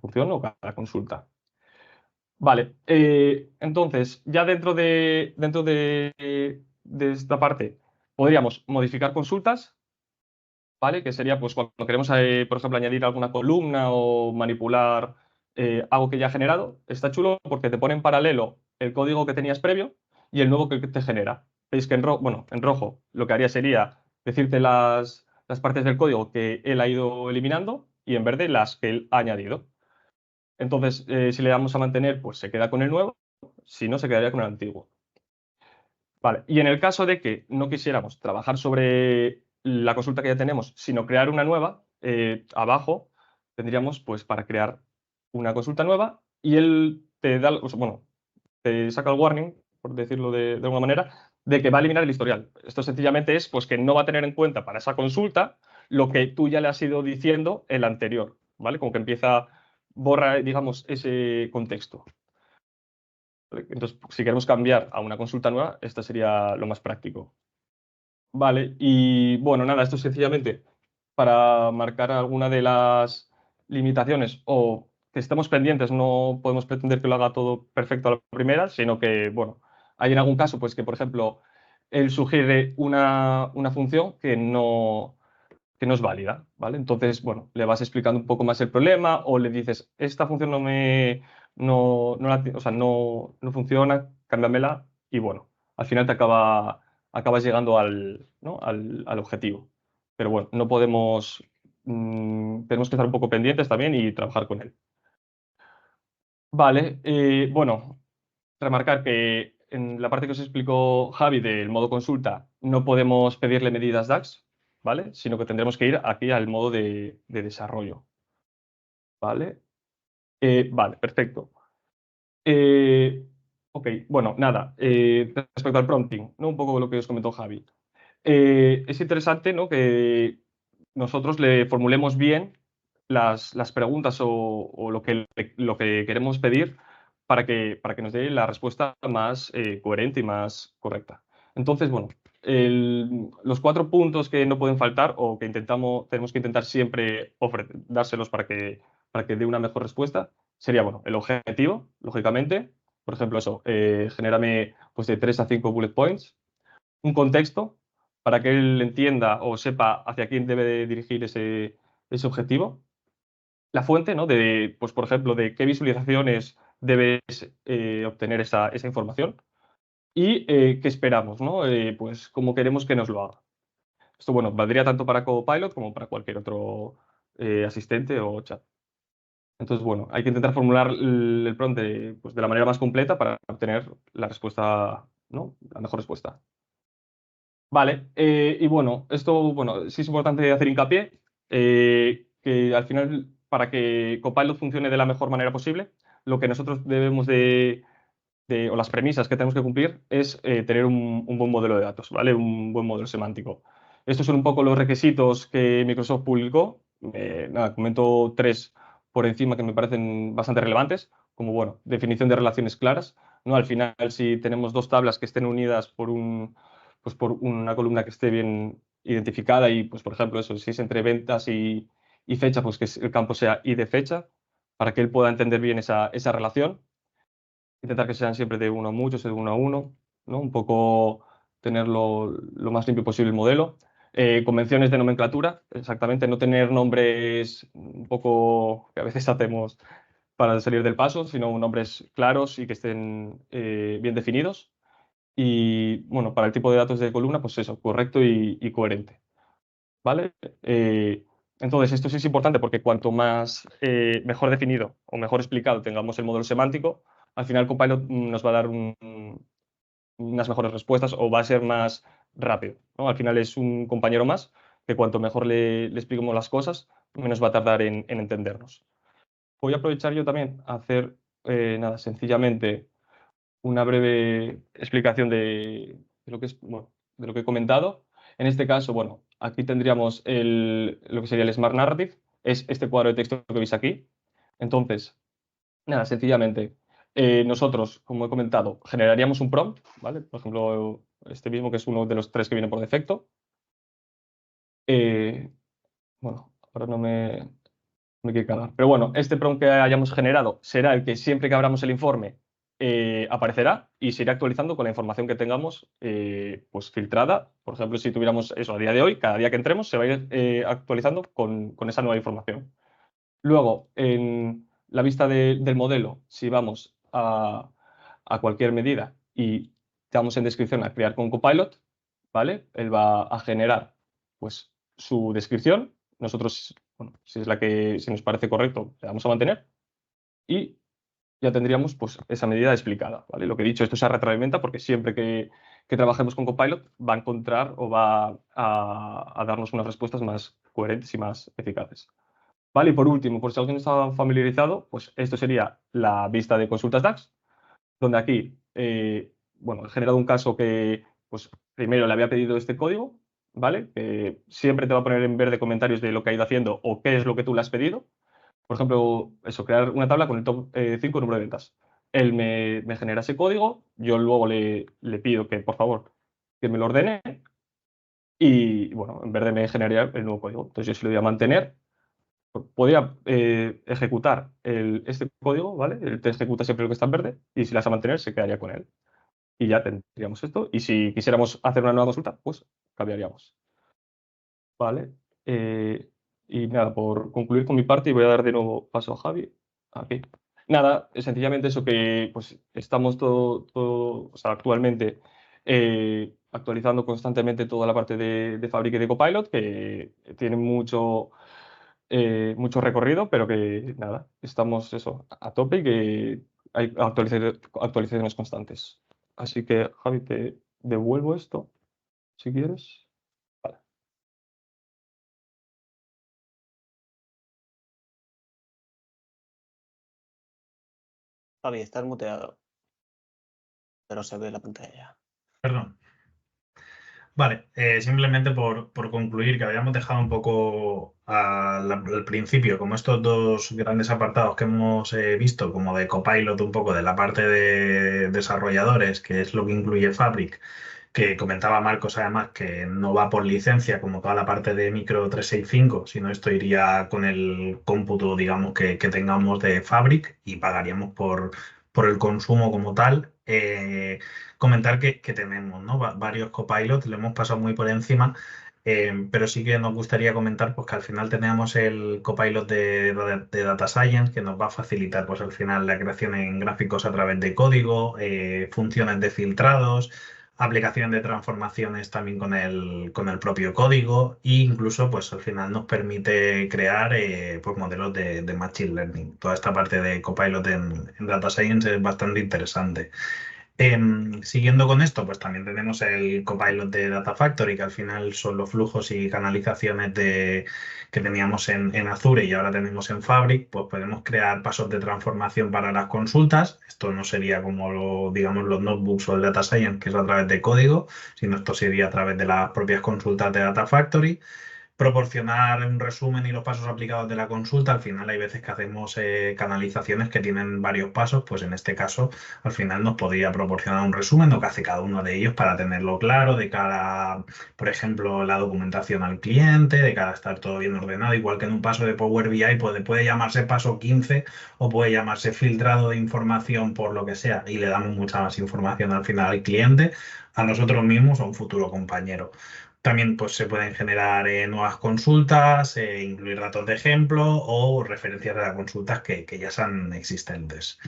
función o cada consulta. Vale, entonces, ya dentro de esta parte, podríamos modificar consultas, ¿vale? Que sería, pues, cuando queremos, por ejemplo, añadir alguna columna o manipular algo que ya ha generado. Está chulo porque te pone en paralelo el código que tenías previo y el nuevo que te genera. Veis que en rojo lo que haría sería decirte las partes del código que él ha ido eliminando y en verde las que él ha añadido. Entonces, si le damos a mantener, pues se queda con el nuevo, si no, se quedaría con el antiguo. Vale, y en el caso de que no quisiéramos trabajar sobre la consulta que ya tenemos, sino crear una nueva, abajo tendríamos, pues, para crear una consulta nueva y él te da, bueno, te saca el warning, por decirlo de alguna manera, de que va a eliminar el historial. Esto sencillamente es, pues, que no va a tener en cuenta para esa consulta lo que tú ya le has ido diciendo el anterior, ¿vale? Como que borra, digamos, ese contexto. Entonces, si queremos cambiar a una consulta nueva, esta sería lo más práctico. Vale, y bueno, nada, esto es sencillamente para marcar alguna de las limitaciones o que estemos pendientes, no podemos pretender que lo haga todo perfecto a la primera, sino que, bueno, hay en algún caso, pues que, por ejemplo, él sugiere una función que no es válida, ¿vale? Entonces, bueno, le vas explicando un poco más el problema o le dices, esta función no funciona, cámbiamela y bueno, al final acabas llegando ¿no? al objetivo. Pero bueno, no podemos, tenemos que estar un poco pendientes también y trabajar con él. Vale, bueno, remarcar que en la parte que os explicó Javi del modo consulta no podemos pedirle medidas DAX, ¿vale? Sino que tendremos que ir aquí al modo de desarrollo, ¿vale? Vale, perfecto. Ok, bueno, nada, respecto al prompting, ¿no? Un poco lo que os comentó Javi. Es interesante, ¿no? Que nosotros le formulemos bien las preguntas o lo que queremos pedir para que nos dé la respuesta más coherente y más correcta. Entonces, bueno, los 4 puntos que no pueden faltar o que tenemos que intentar siempre dárselos para que dé una mejor respuesta sería, bueno, el objetivo, lógicamente. Por ejemplo, eso, genérame pues, de 3 a 5 bullet points. Un contexto para que él entienda o sepa hacia quién debe de dirigir ese objetivo. La fuente, ¿no? Pues, por ejemplo, de qué visualizaciones debes obtener esa información y qué esperamos, ¿no? Pues cómo queremos que nos lo haga. Esto, bueno, valdría tanto para Copilot como para cualquier otro asistente o chat. Entonces, bueno, hay que intentar formular el prompt pues, de la manera más completa para obtener la respuesta, ¿no? La mejor respuesta. Vale, y bueno, esto, bueno, sí es importante hacer hincapié que al final, para que Copilot funcione de la mejor manera posible, lo que nosotros debemos o las premisas que tenemos que cumplir es tener un buen modelo de datos, ¿vale? Un buen modelo semántico. Estos son un poco los requisitos que Microsoft publicó. Nada, comento 3 por encima que me parecen bastante relevantes, como, bueno, definición de relaciones claras, ¿no? Al final, si tenemos 2 tablas que estén unidas pues por una columna que esté bien identificada y, pues, por ejemplo, eso, si es entre ventas y fecha, pues que el campo sea y de fecha, para que él pueda entender bien esa relación. Intentar que sean siempre de uno a muchos, de uno a uno, ¿no? Un poco tenerlo lo más limpio posible el modelo. Convenciones de nomenclatura, exactamente, no tener nombres un poco que a veces hacemos para salir del paso, sino nombres claros y que estén bien definidos. Y bueno, para el tipo de datos de columna, pues eso, correcto y coherente. ¿Vale? Entonces, esto sí es importante porque cuanto más mejor definido o mejor explicado tengamos el modelo semántico, al final Copilot nos va a dar unas mejores respuestas o va a ser más rápido, ¿no? Al final es un compañero más que cuanto mejor le expliquemos las cosas, menos va a tardar en entendernos. Voy a aprovechar yo también a hacer, nada, sencillamente una breve explicación de lo que es, bueno, de lo que he comentado. En este caso, bueno, aquí tendríamos lo que sería el Smart Narrative, es este cuadro de texto que veis aquí. Entonces, nada, sencillamente, nosotros, como he comentado, generaríamos un prompt, ¿vale? Por ejemplo, este mismo, que es uno de los 3 que viene por defecto. Bueno, ahora no me quiere cargar. Pero bueno, este prompt que hayamos generado será el que siempre que abramos el informe aparecerá y se irá actualizando con la información que tengamos pues filtrada. Por ejemplo, si tuviéramos eso a día de hoy, cada día que entremos se va a ir actualizando con esa nueva información. Luego, en la vista del modelo, si vamos a cualquier medida y damos en descripción a crear con Copilot, ¿vale? Él va a generar pues, su descripción. Nosotros, bueno, si es la que si nos parece correcto, le vamos a mantener y ya tendríamos pues, esa medida explicada, ¿vale? Lo que he dicho, esto se retroalimenta porque siempre que trabajemos con Copilot va a encontrar o va a darnos unas respuestas más coherentes y más eficaces. Vale, y por último, por si alguien está familiarizado, pues esto sería la vista de consultas DAX, donde aquí, bueno, he generado un caso que, pues primero le había pedido este código, ¿vale? Que siempre te va a poner en verde comentarios de lo que ha ido haciendo o qué es lo que tú le has pedido. Por ejemplo, eso, crear una tabla con el top 5 número de ventas. Él me genera ese código, yo luego le pido que, por favor, que me lo ordene y, bueno, en verde me generaría el nuevo código. Entonces yo sí lo voy a mantener. Podría ejecutar este código, ¿vale? Él te ejecuta siempre lo que está en verde y si las vas a mantener se quedaría con él. Y ya tendríamos esto. Y si quisiéramos hacer una nueva consulta, pues cambiaríamos. ¿Vale? Y nada, por concluir con mi parte, y voy a dar de nuevo paso a Javi. Aquí. Nada, es sencillamente eso que pues estamos o sea, actualmente actualizando constantemente toda la parte de Fabric y de Copilot, que tiene mucho recorrido, pero que nada, estamos eso, a tope y que hay actualizaciones constantes. Así que, Javi, te devuelvo esto, si quieres. Vale. Javi, estás muteado, pero se ve la pantalla. Perdón. Vale, simplemente por concluir, que habíamos dejado un poco al principio, como estos dos grandes apartados que hemos visto, como de Copilot, un poco de la parte de desarrolladores, que es lo que incluye Fabric, que comentaba Marcos además que no va por licencia como toda la parte de micro 365, sino esto iría con el cómputo, digamos, que tengamos de Fabric y pagaríamos por el consumo como tal. Comentar que tenemos, ¿no? Varios copilots, lo hemos pasado muy por encima, pero sí que nos gustaría comentar pues, que al final tenemos el copilot de Data Science que nos va a facilitar pues, al final la creación en gráficos a través de código, funciones de filtrados, aplicación de transformaciones también con el propio código e incluso pues al final nos permite crear pues, modelos de Machine Learning. Toda esta parte de Copilot en Data Science es bastante interesante. Siguiendo con esto, pues también tenemos el Copilot de Data Factory, que al final son los flujos y canalizaciones que teníamos en Azure y ahora tenemos en Fabric, pues podemos crear pasos de transformación para las consultas. Esto no sería como digamos, los notebooks o el Data Science, que es a través de código, sino esto sería a través de las propias consultas de Data Factory. Proporcionar un resumen y los pasos aplicados de la consulta. Al final hay veces que hacemos canalizaciones que tienen varios pasos, pues en este caso al final nos podría proporcionar un resumen de lo que hace cada uno de ellos para tenerlo claro de cara, por ejemplo, la documentación al cliente, de cara a estar todo bien ordenado, igual que en un paso de Power BI puede llamarse paso 15 o puede llamarse filtrado de información por lo que sea y le damos mucha más información al final al cliente, a nosotros mismos o a un futuro compañero. También pues, se pueden generar nuevas consultas, incluir datos de ejemplo o referencias de las consultas que ya sean existentes.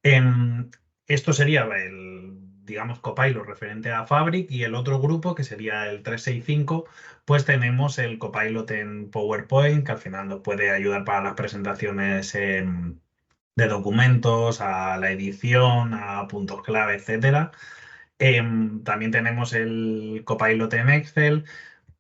Esto sería digamos, Copilot referente a Fabric y el otro grupo, que sería el 365, pues tenemos el Copilot en PowerPoint, que al final nos puede ayudar para las presentaciones de documentos, a la edición, a puntos clave, etcétera. También tenemos el Copilot en Excel.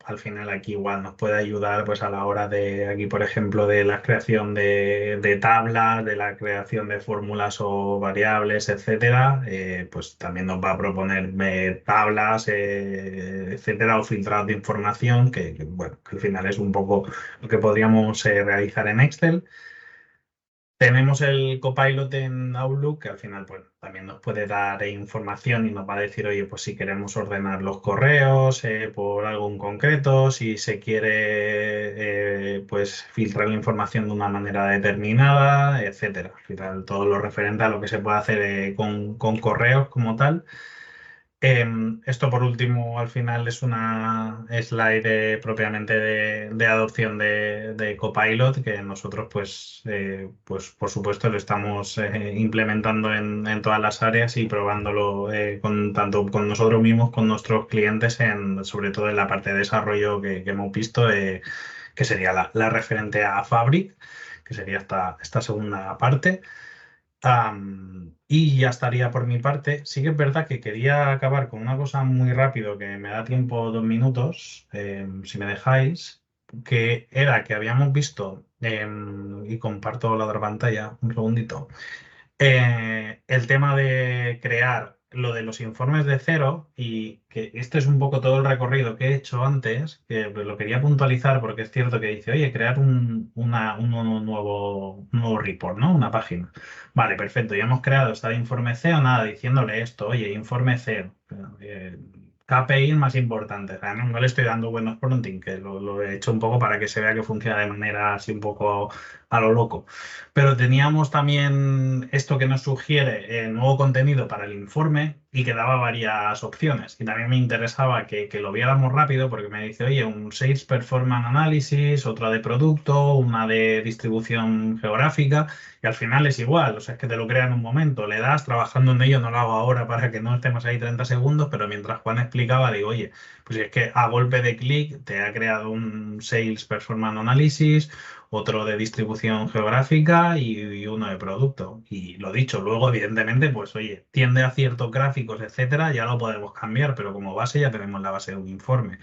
Al final aquí igual nos puede ayudar pues a la hora de aquí, por ejemplo, de la creación de tablas, de la creación de fórmulas o variables, etcétera. Pues también nos va a proponer tablas, etcétera, o filtrados de información, bueno, que al final es un poco lo que podríamos realizar en Excel. Tenemos el Copilot en Outlook, que al final pues, también nos puede dar información y nos va a decir, oye, pues si queremos ordenar los correos por algo en concreto, si se quiere pues filtrar la información de una manera determinada, etcétera. Al final todo lo referente a lo que se puede hacer con correos como tal. Esto por último al final es una slide propiamente de adopción de Copilot que nosotros pues por supuesto lo estamos implementando en todas las áreas y probándolo tanto con nosotros mismos, con nuestros clientes, sobre todo en la parte de desarrollo que hemos visto, que sería la referente a Fabric, que sería esta segunda parte. Y ya estaría por mi parte. Sí que es verdad que quería acabar con una cosa muy rápido, que me da tiempo 2 minutos, si me dejáis, que era que habíamos visto, y comparto la otra pantalla, un segundito, el tema de crear lo de los informes de cero y que este es un poco todo el recorrido que he hecho antes, que pues, lo quería puntualizar porque es cierto que dice, oye, crear un nuevo report, ¿no? Una página. Vale, perfecto, ya hemos creado esta de informe cero, nada, diciéndole esto, oye, informe cero. KPI más importante. O sea, no le estoy dando buenos prompting, que lo he hecho un poco para que se vea que funciona de manera así un poco a lo loco. Pero teníamos también esto que nos sugiere nuevo contenido para el informe y que daba varias opciones. Y también me interesaba que lo viéramos rápido porque me dice, oye, un Sales Performance Analysis, otra de producto, una de distribución geográfica, y al final es igual. O sea, es que te lo crea en un momento, le das, trabajando en ello, no lo hago ahora para que no estemos ahí 30 segundos, pero mientras Juan explicaba, digo, oye, pues es que a golpe de clic te ha creado un Sales Performance Analysis, otro de distribución geográfica y uno de producto. Y lo dicho, luego, evidentemente, pues oye, tiende a ciertos gráficos, etcétera, ya lo podemos cambiar, pero como base ya tenemos la base de un informe.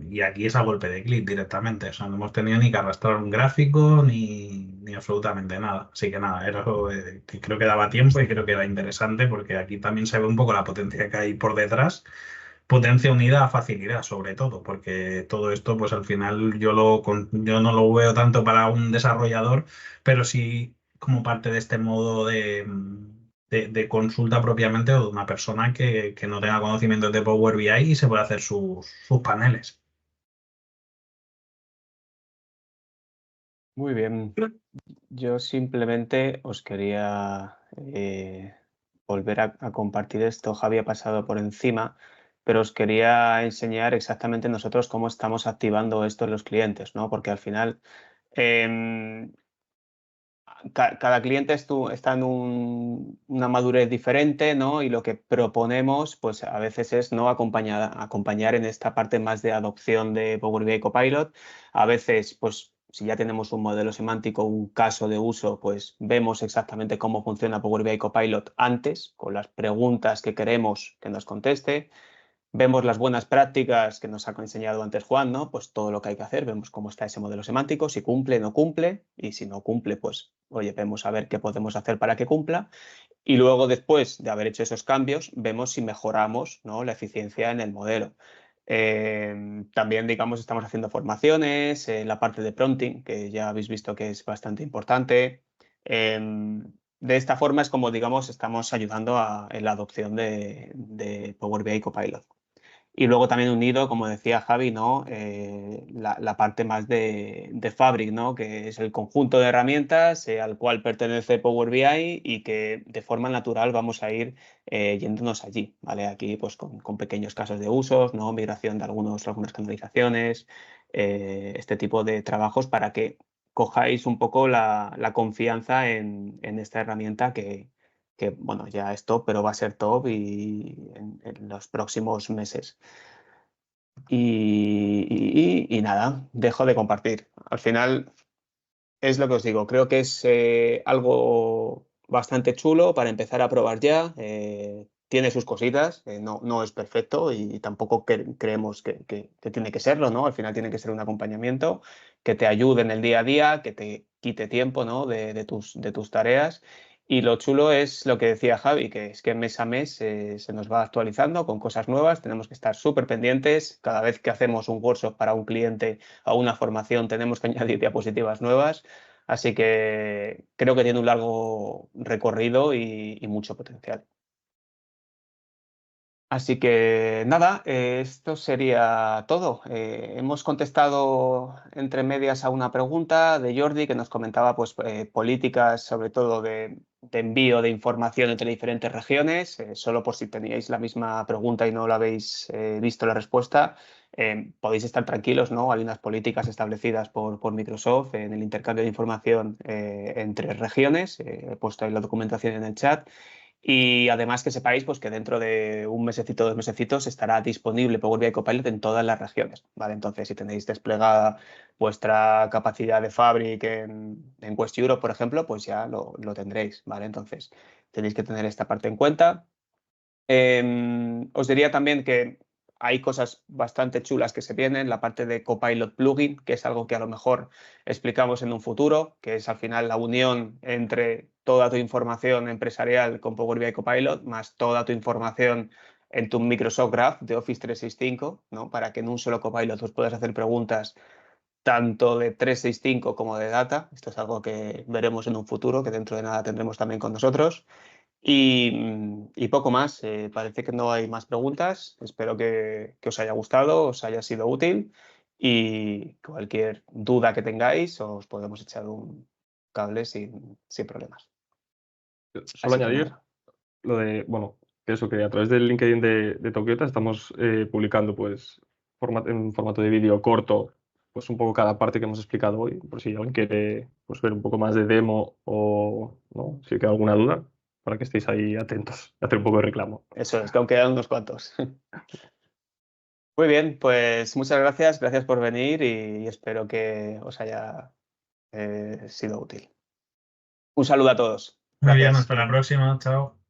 Y aquí es a golpe de clic directamente. O sea, no hemos tenido ni que arrastrar un gráfico ni absolutamente nada. Así que nada, era algo que creo que daba tiempo y creo que era interesante porque aquí también se ve un poco la potencia que hay por detrás potencia unida a facilidad, sobre todo, porque todo esto, pues al final yo no lo veo tanto para un desarrollador, pero sí como parte de este modo de consulta propiamente o de una persona que no tenga conocimientos de Power BI y se puede hacer sus paneles. Muy bien. Yo simplemente os quería volver a compartir esto. Javi ha pasado por encima, pero os quería enseñar exactamente nosotros cómo estamos activando esto en los clientes, ¿no? Porque al final em, cada cliente está en una madurez diferente, ¿no? Y lo que proponemos, pues a veces es no acompañar en esta parte más de adopción de Power BI Copilot. A veces, pues si ya tenemos un modelo semántico, un caso de uso, pues vemos exactamente cómo funciona Power BI Copilot antes, con las preguntas que queremos que nos conteste. Vemos las buenas prácticas que nos ha enseñado antes Juan, ¿no? Pues todo lo que hay que hacer, vemos cómo está ese modelo semántico, si cumple, no cumple, y si no cumple, pues, oye, vemos a ver qué podemos hacer para que cumpla. Y luego, después de haber hecho esos cambios, vemos si mejoramos, ¿no?, la eficiencia en el modelo. También, digamos, estamos haciendo formaciones, la parte de prompting, que ya habéis visto que es bastante importante. De esta forma es como, digamos, estamos ayudando en la adopción de Power BI Copilot. Y luego también unido, como decía Javi, ¿no? La parte más de Fabric, ¿no? Que es el conjunto de herramientas al cual pertenece Power BI y que de forma natural vamos a ir yéndonos allí, ¿vale? Aquí pues con pequeños casos de usos, ¿no? Migración de algunas canalizaciones, este tipo de trabajos para que cojáis un poco la confianza en esta herramienta que, bueno, ya es top, pero va a ser top y en los próximos meses. Y nada, dejo de compartir. Al final es lo que os digo, creo que es algo bastante chulo para empezar a probar ya. Tiene sus cositas, no es perfecto y tampoco creemos que tiene que serlo, ¿no? Al final tiene que ser un acompañamiento que te ayude en el día a día, que te quite tiempo, ¿no?, de tus tareas. Y lo chulo es lo que decía Javi, que es que mes a mes se nos va actualizando con cosas nuevas, tenemos que estar súper pendientes. Cada vez que hacemos un workshop para un cliente o una formación tenemos que añadir diapositivas nuevas. Así que creo que tiene un largo recorrido y mucho potencial. Así que nada, esto sería todo. Hemos contestado entre medias a una pregunta de Jordi que nos comentaba pues, políticas, sobre todo de envío de información entre diferentes regiones. Solo por si teníais la misma pregunta y no la habéis visto la respuesta, podéis estar tranquilos, ¿no? Hay unas políticas establecidas por Microsoft en el intercambio de información entre regiones. He puesto ahí la documentación en el chat. Y además que sepáis pues, que dentro de un mesecito, 2 mesecitos, estará disponible Power BI Copilot en todas las regiones, ¿vale? Entonces, si tenéis desplegada vuestra capacidad de Fabric en West Europe, por ejemplo, pues ya lo tendréis, ¿vale? Entonces, tenéis que tener esta parte en cuenta. Os diría también que hay cosas bastante chulas que se vienen, la parte de Copilot Plugin, que es algo que a lo mejor explicamos en un futuro, que es al final la unión entre toda tu información empresarial con Power BI Copilot, más toda tu información en tu Microsoft Graph de Office 365, ¿no? Para que en un solo Copilot os puedas hacer preguntas tanto de 365 como de data. Esto es algo que veremos en un futuro, que dentro de nada tendremos también con nosotros. Y poco más, parece que no hay más preguntas. Espero que os haya gustado, os haya sido útil y cualquier duda que tengáis os podemos echar un cable sin problemas. Solo Así que añadir nada, lo de, bueno, que eso, que a través del LinkedIn de Tokiota estamos publicando pues en formato de vídeo corto, pues un poco cada parte que hemos explicado hoy, por si alguien quiere pues, ver un poco más de demo o ¿no? Si queda alguna duda, para que estéis ahí atentos, hacer un poco de reclamo. eso es, que aún quedan unos cuantos. Muy bien, pues muchas gracias por venir y espero que os haya sido útil. Un saludo a todos. Muy bien, Gracias. hasta la próxima, chao.